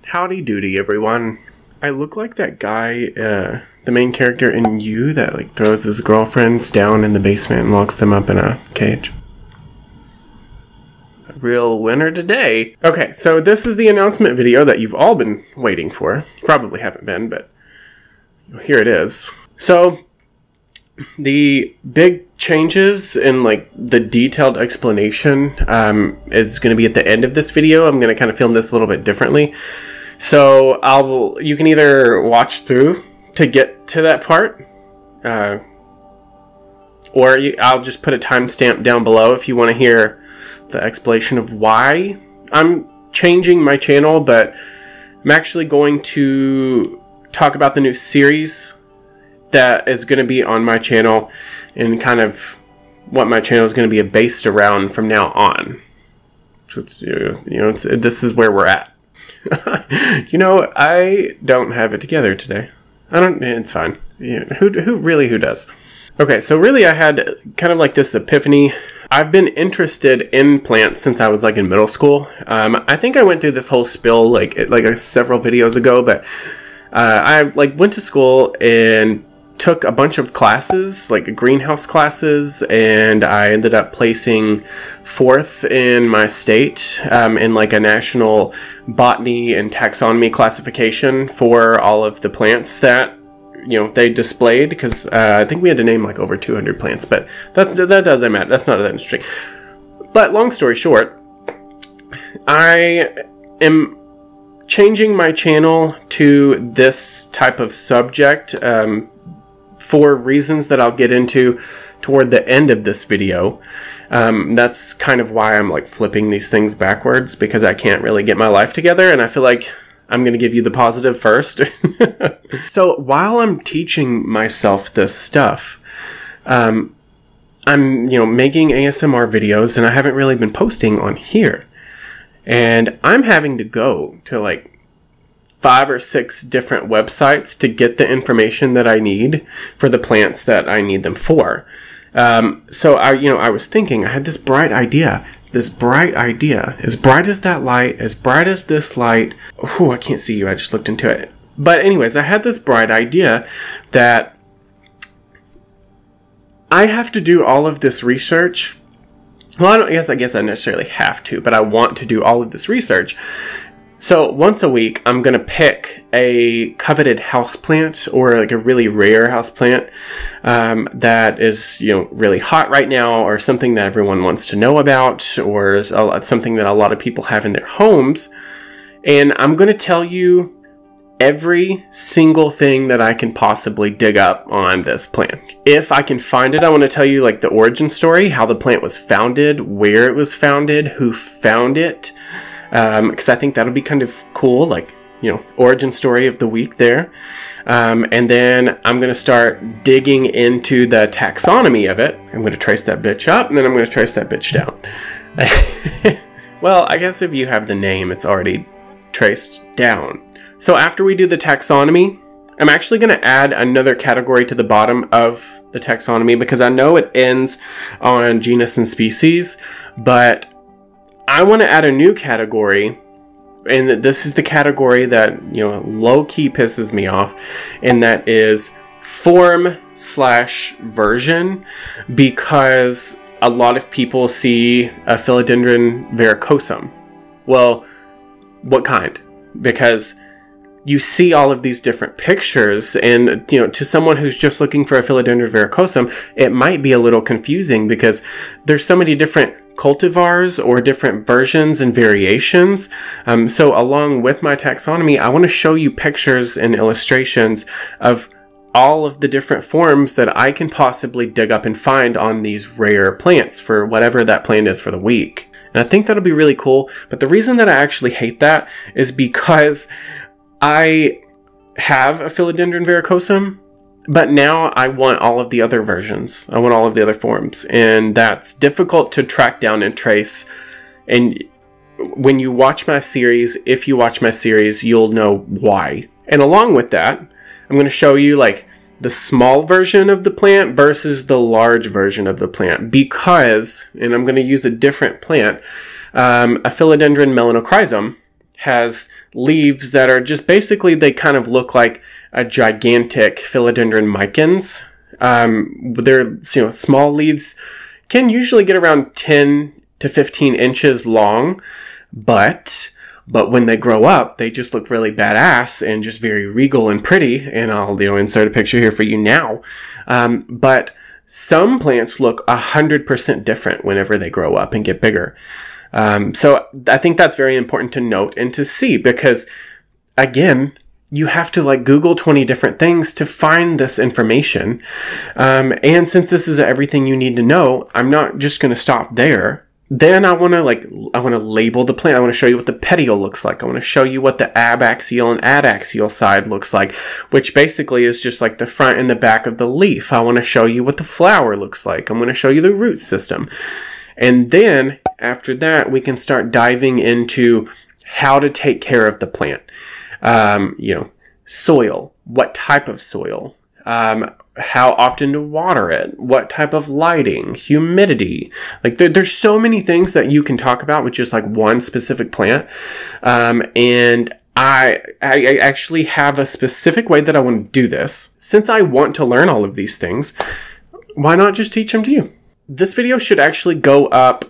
Howdy doody, everyone. I look like that guy, the main character in You, that like throws his girlfriends down in the basement and locks them up in a cage. A real winner today. Okay, so this is the announcement video that you've all been waiting for. You probably haven't been, but here it is. So, the big changes in like the detailed explanation is going to be at the end of this video. I'm going to kind of film this a little bit differently. So you can either watch through to get to that part, or I'll just put a timestamp down below if you want to hear the explanation of why I'm changing my channel, but I'm actually going to talk about the new series that is going to be on my channel and kind of what my channel is going to be based around from now on. So it's, this is where we're at. I don't have it together today. It's fine. Who does? Okay, so really I had kind of like this epiphany. I've been interested in plants since I was like in middle school. I think I went through this whole spill like several videos ago, but I like went to school and took a bunch of classes, like greenhouse classes, and I ended up placing 4th in my state in like a national botany and taxonomy classification for all of the plants that they displayed, because I think we had to name like over 200 plants, but that doesn't matter. That's not that interesting. But long story short, I am changing my channel to this type of subject for reasons that I'll get into toward the end of this video. That's kind of why I'm like flipping these things backwards, because I can't really get my life together, and I feel like I'm going to give you the positive first. So while I'm teaching myself this stuff, I'm making ASMR videos, and I haven't really been posting on here. And I'm having to go to like 5 or 6 different websites to get the information that I need for the plants that I need them for. So I was thinking, I had this bright idea, as bright as that light, as bright as this light. Oh, I can't see you. I just looked into it. But anyways, I had this bright idea that I have to do all of this research. Well, I guess I necessarily have to, but I want to do all of this research. So once a week, I'm going to pick a coveted houseplant, or like a really rare houseplant that is, really hot right now, or something that everyone wants to know about, or something that a lot of people have in their homes. And I'm going to tell you every single thing that I can possibly dig up on this plant. If I can find it, I want to tell you like the origin story, how the plant was founded, where it was founded, who found it. Because I think that'll be kind of cool, like, origin story of the week there. And then I'm going to start digging into the taxonomy of it. I'm going to trace that bitch up, and then I'm going to trace that bitch down. Well, I guess if you have the name, it's already traced down. So after we do the taxonomy, I'm actually going to add another category to the bottom of the taxonomy, because I know it ends on genus and species, but I want to add a new category, and this is the category that, low-key pisses me off, and that is form/version, because a lot of people see a philodendron verrucosum. Well, what kind? Because you see all of these different pictures, and, to someone who's just looking for a philodendron verrucosum, it might be a little confusing, because there's so many different cultivars or different versions and variations. So along with my taxonomy, I want to show you pictures and illustrations of all of the different forms that I can possibly dig up and find on these rare plants for whatever that plant is for the week. And I think that'll be really cool. But the reason that I actually hate that is because I have a philodendron verrucosum, but now I want all of the other versions. I want all of the other forms. And that's difficult to track down and trace. And when you watch my series, if you watch my series, you'll know why. And along with that, I'm going to show you like the small version of the plant versus the large version of the plant. Because, and I'm going to use a different plant, a philodendron melanochrysum has leaves that are just basically, they kind of look like a gigantic philodendron micans. They're, small leaves can usually get around 10 to 15 inches long, but when they grow up, they just look really badass and just very regal and pretty. And I'll insert a picture here for you now. But some plants look 100% different whenever they grow up and get bigger. So I think that's very important to note and to see, because again, you have to Google 20 different things to find this information. And since this is everything you need to know, I'm not just going to stop there. Then I want to label the plant. I want to show you what the petiole looks like. I want to show you what the abaxial and adaxial side looks like, which basically is just like the front and the back of the leaf. I want to show you what the flower looks like. I'm going to show you the root system. And then after that, we can start diving into how to take care of the plant. Soil, what type of soil, how often to water it, what type of lighting, humidity. There's so many things that you can talk about with just one specific plant. And I actually have a specific way that I want to do this. Since I want to learn all of these things, why not just teach them to you? This video should actually go up.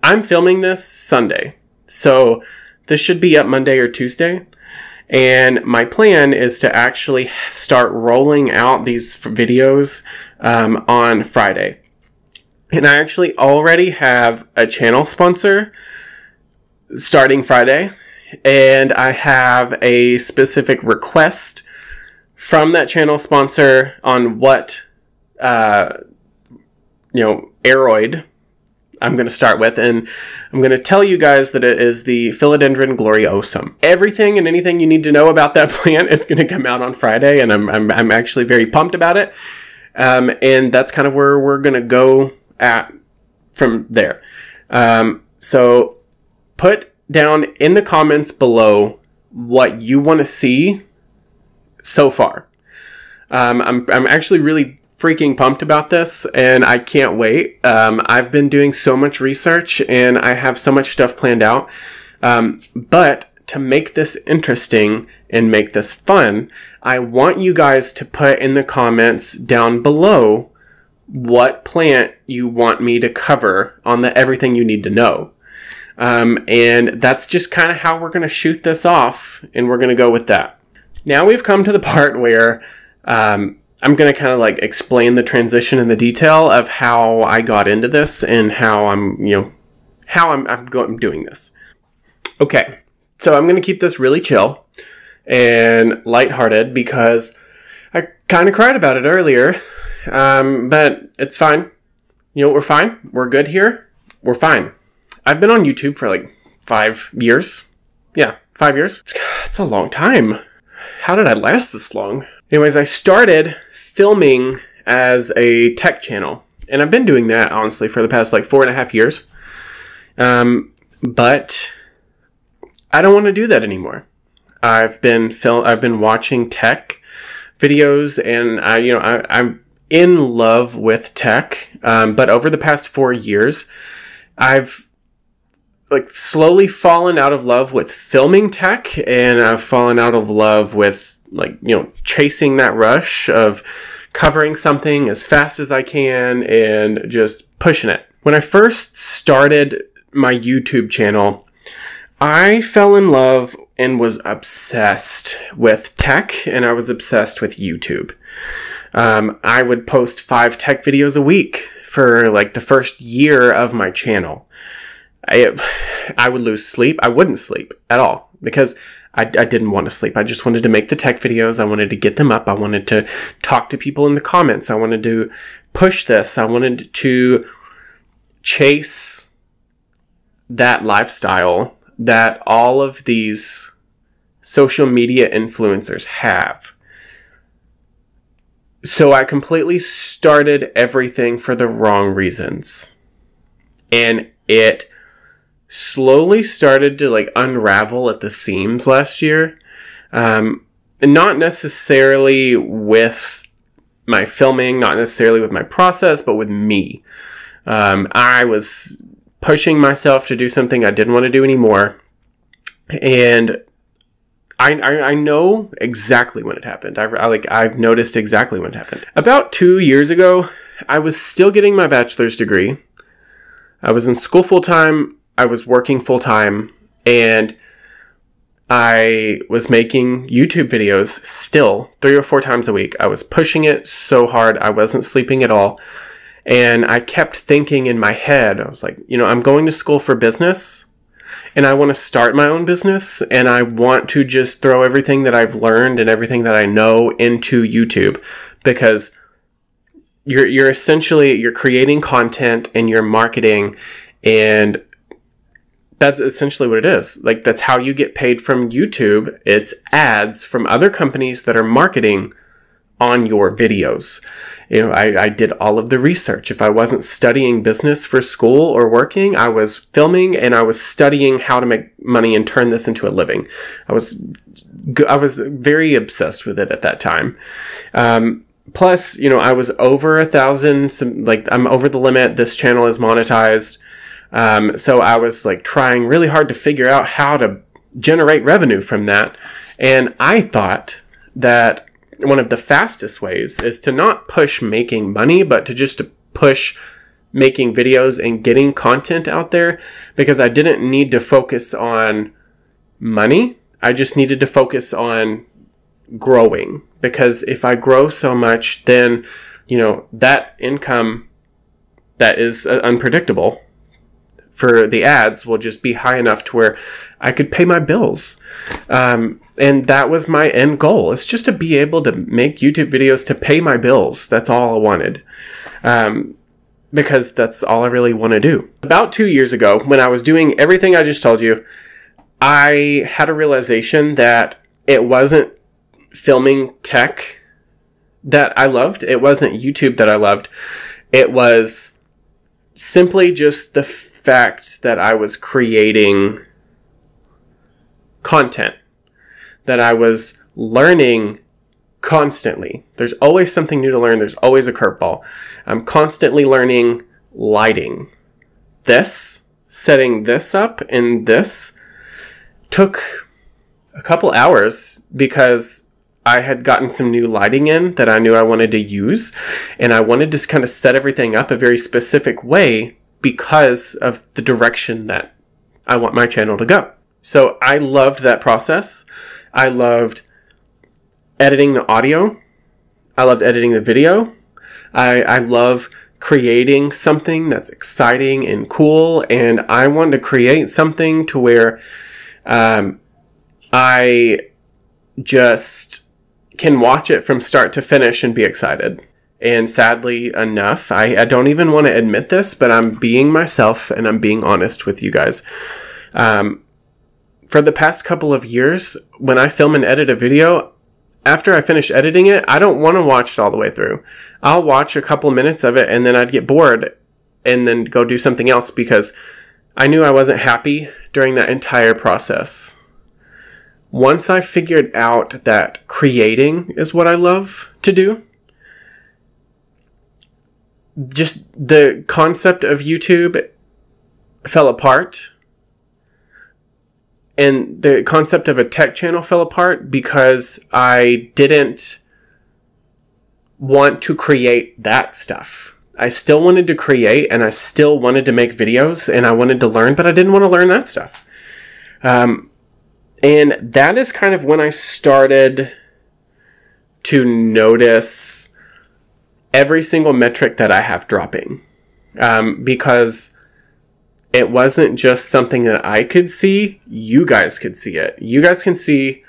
I'm filming this Sunday, so this should be up Monday or Tuesday. And my plan is to actually start rolling out these videos on Friday. And I actually already have a channel sponsor starting Friday. And I have a specific request from that channel sponsor on what, aroid I'm going to start with, and I'm going to tell you guys that it is the philodendron gloriosum. Everything and anything you need to know about that plant is going to come out on Friday, and I'm actually very pumped about it. And that's kind of where we're going to go at from there. So put down in the comments below what you want to see so far. I'm actually really freaking pumped about this, and I can't wait. I've been doing so much research and I have so much stuff planned out. But to make this interesting and make this fun, I want you guys to put in the comments down below what plant you want me to cover on the everything you need to know. And that's just kind of how we're going to shoot this off, and we're going to go with that. Now we've come to the part where I'm going to kind of explain the transition and the detail of how I got into this and how I'm doing this. Okay, so I'm going to keep this really chill and lighthearted because I kind of cried about it earlier, but it's fine. We're fine. We're good here. We're fine. I've been on YouTube for 5 years. Yeah, 5 years. It's a long time. How did I last this long? Anyways, I started filming as a tech channel, and I've been doing that honestly for the past 4.5 years. But I don't want to do that anymore. I've been watching tech videos, and I'm in love with tech. But over the past 4 years, I've slowly fallen out of love with filming tech, and I've fallen out of love with chasing that rush of covering something as fast as I can and just pushing it. When I first started my YouTube channel, I fell in love and was obsessed with tech, and I was obsessed with YouTube. I would post 5 tech videos a week for the first year of my channel. I would lose sleep. I wouldn't sleep at all because I didn't want to sleep. I just wanted to make the tech videos. I wanted to get them up. I wanted to talk to people in the comments. I wanted to push this. I wanted to chase that lifestyle that all of these social media influencers have. So I completely started everything for the wrong reasons. And it slowly started to unravel at the seams last year. And not necessarily with my filming, not necessarily with my process, but with me. I was pushing myself to do something I didn't want to do anymore. And I know exactly when it happened. I've noticed exactly when it happened. About 2 years ago, I was still getting my bachelor's degree. I was in school full-time. I was working full-time. And I was making YouTube videos still 3 or 4 times a week. I was pushing it so hard. I wasn't sleeping at all. And I kept thinking in my head, I was like, I'm going to school for business. And I want to start my own business, and I want to just throw everything that I've learned and everything that I know into YouTube, because you're essentially creating content and you're marketing, and that's essentially what it is. Like, that's how you get paid from YouTube. It's ads from other companies that are marketing on your videos. I did all of the research. If I wasn't studying business for school or working, I was filming and I was studying how to make money and turn this into a living. I was very obsessed with it at that time. Plus, I was over 1,000. I'm over the limit. This channel is monetized. So I was trying really hard to figure out how to generate revenue from that. And I thought that one of the fastest ways is to not push making money, but to push making videos and getting content out there, because I didn't need to focus on money. I just needed to focus on growing, because if I grow so much, then, that income that is unpredictable for the ads will just be high enough to where I could pay my bills. And that was my end goal. It's just to be able to make YouTube videos to pay my bills. That's all I wanted. Because that's all I really want to do. About 2 years ago, when I was doing everything I just told you, I had a realization that it wasn't filming tech that I loved. It wasn't YouTube that I loved. It was simply just the fact that I was creating content, that I was learning constantly. There's always something new to learn. There's always a curveball. I'm constantly learning lighting. Setting this up, and this took a couple hours because I had gotten some new lighting in that I knew I wanted to use, and I wanted to kind of set everything up a very specific way because of the direction that I want my channel to go. So I loved that process. I loved editing the audio. I loved editing the video. I love creating something that's exciting and cool, and I wanted to create something to where I just can watch it from start to finish and be excited. And sadly enough, I don't even want to admit this, but I'm being myself and I'm being honest with you guys. For the past couple of years, when I film and edit a video, after I finish editing it, I don't want to watch it all the way through. I'll watch a couple minutes of it and then I'd get bored and then go do something else, because I knew I wasn't happy during that entire process. Once I figured out that creating is what I love to do, just the concept of YouTube fell apart. And the concept of a tech channel fell apart because I didn't want to create that stuff. I still wanted to create, and I still wanted to make videos, and I wanted to learn, but I didn't want to learn that stuff. And that is kind of when I started to notice every single metric that I have dropping. Because it wasn't just something that I could see, you guys could see it. You guys can see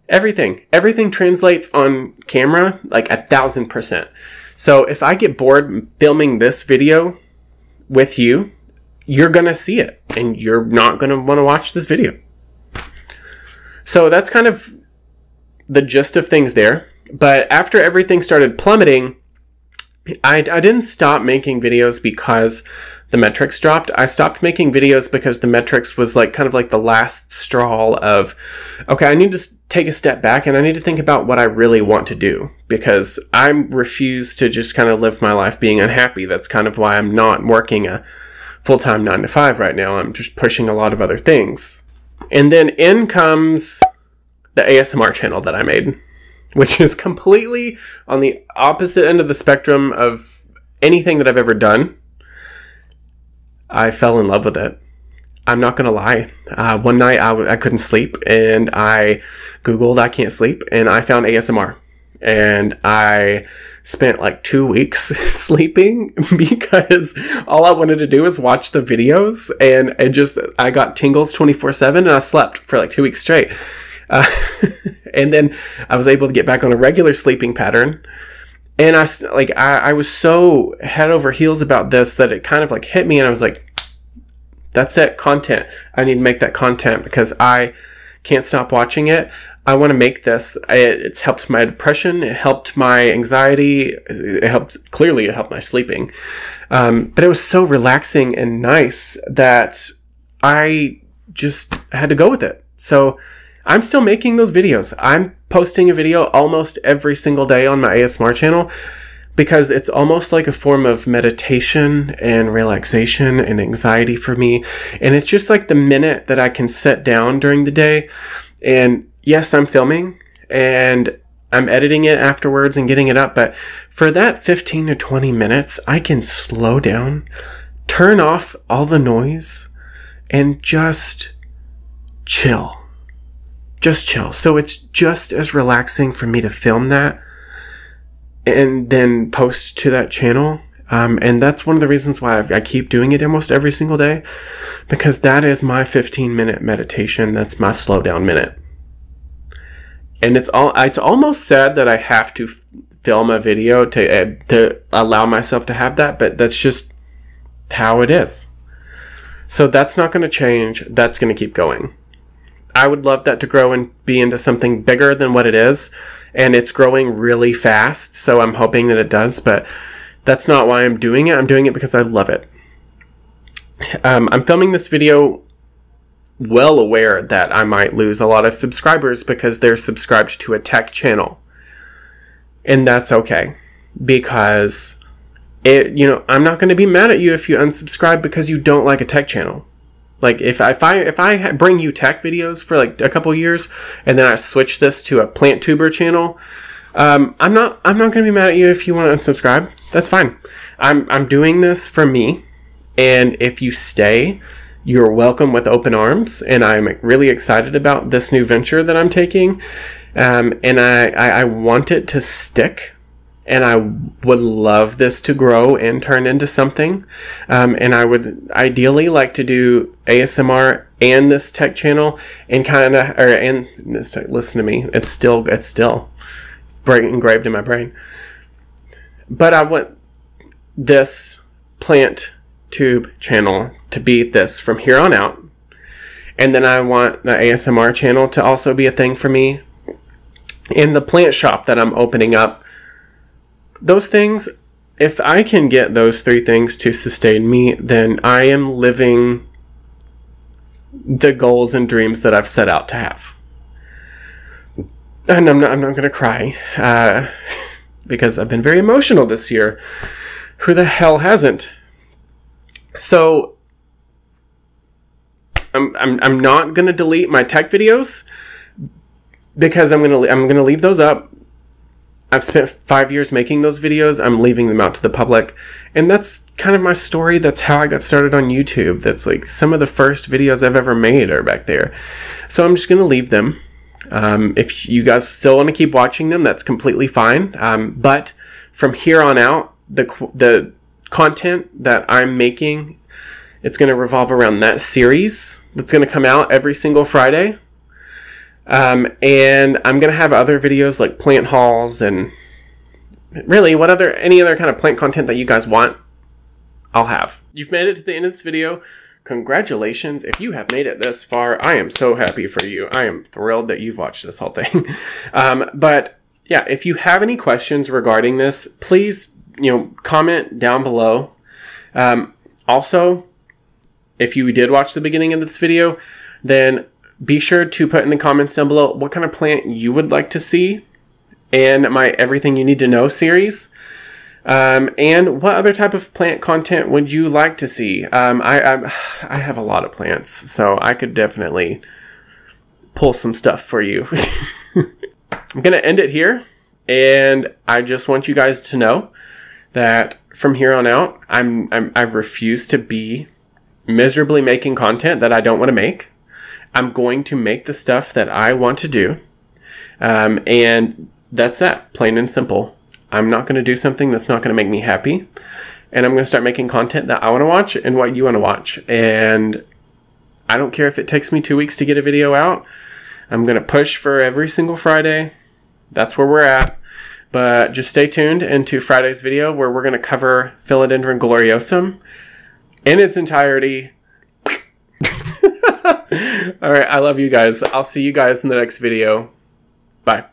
everything. Everything translates on camera like 1,000%. So if I get bored filming this video with you, you're going to see it, and you're not going to want to watch this video. So that's kind of the gist of things there. But after everything started plummeting, I didn't stop making videos because the metrics dropped. I stopped making videos because the metrics was kind of like the last straw of, okay, I need to take a step back and I need to think about what I really want to do, because I refuse to just kind of live my life being unhappy. That's kind of why I'm not working a full-time 9 to 5 right now. I'm just pushing a lot of other things. And then in comes the ASMR channel that I made, which is completely on the opposite end of the spectrum of anything that I've ever done. I fell in love with it. I'm not going to lie. One night I couldn't sleep, and I Googled I can't sleep, and I found ASMR. And I spent like 2 weeks sleeping because all I wanted to do was watch the videos, and I got tingles 24/7, and I slept for like 2 weeks straight. And then I was able to get back on a regular sleeping pattern. And I was so head over heels about this that it kind of like hit me, and I was like, that's it, content. I need to make that content because I can't stop watching it. I want to make this. It's helped my depression. It helped my anxiety. It helped my sleeping. But it was so relaxing and nice that I just had to go with it. So I'm still making those videos. I'm posting a video almost every single day on my ASMR channel because it's almost like a form of meditation and relaxation and anxiety for me. And it's just like the minute that I can sit down during the day. And yes, I'm filming and I'm editing it afterwards and getting it up. But for that 15 to 20 minutes, I can slow down, turn off all the noise, and just chill. Just chill. So it's just as relaxing for me to film that and then post to that channel. And that's one of the reasons why I keep doing it almost every single day, because that is my 15-minute meditation. That's my slow down minute. And it's almost sad that I have to film a video to allow myself to have that, but that's just how it is. So that's not going to change. That's going to keep going. I would love that to grow and be into something bigger than what it is. And it's growing really fast, so I'm hoping that it does. But that's not why I'm doing it. I'm doing it because I love it. I'm filming this video well aware that I might lose a lot of subscribers because they're subscribed to a tech channel. And that's okay. Because I'm not going to be mad at you if you unsubscribe because you don't like a tech channel. Like if I bring you tech videos for like a couple years and then I switch this to a plant tuber channel, I'm not going to be mad at you if you want to unsubscribe. That's fine. I'm doing this for me, and if you stay, you're welcome with open arms. And I'm really excited about this new venture that I'm taking, and I want it to stick. And I would love this to grow and turn into something. And I would ideally like to do ASMR and this tech channel and listen to me. It's still engraved in my brain. But I want this plant tube channel to be this from here on out. And then I want the ASMR channel to also be a thing for me. And the plant shop that I'm opening up, those things, if I can get those three things to sustain me, then I am living the goals and dreams that I've set out to have. And I'm not going to cry because I've been very emotional this year. Who the hell hasn't? So I'm not going to delete my tech videos because I'm going to leave those up. I've spent 5 years making those videos. I'm leaving them out to the public. And that's kind of my story. That's how I got started on YouTube. That's like some of the first videos I've ever made are back there. So I'm just going to leave them. If you guys still want to keep watching them, that's completely fine. But from here on out, the content that I'm making, it's going to revolve around that series that's going to come out every single Friday. And I'm going to have other videos like plant hauls and really any other kind of plant content that you guys want, I'll have. You've made it to the end of this video. Congratulations. If you have made it this far, I am so happy for you. I am thrilled that you've watched this whole thing. But yeah, if you have any questions regarding this, please, comment down below. Also, if you did watch the beginning of this video, then be sure to put in the comments down below what kind of plant you would like to see in my Everything You Need to Know series. And what other type of plant content would you like to see? I have a lot of plants, so I could definitely pull some stuff for you. I'm going to end it here. And I just want you guys to know that from here on out, I refuse to be miserably making content that I don't want to make. I'm going to make the stuff that I want to do. And that's that, plain and simple. I'm not going to do something that's not going to make me happy. And I'm going to start making content that I want to watch and what you want to watch. And I don't care if it takes me 2 weeks to get a video out. I'm going to push for every single Friday. That's where we're at. But just stay tuned into Friday's video where we're going to cover Philodendron gloriosum in its entirety. All right, I love you guys. I'll see you guys in the next video. Bye.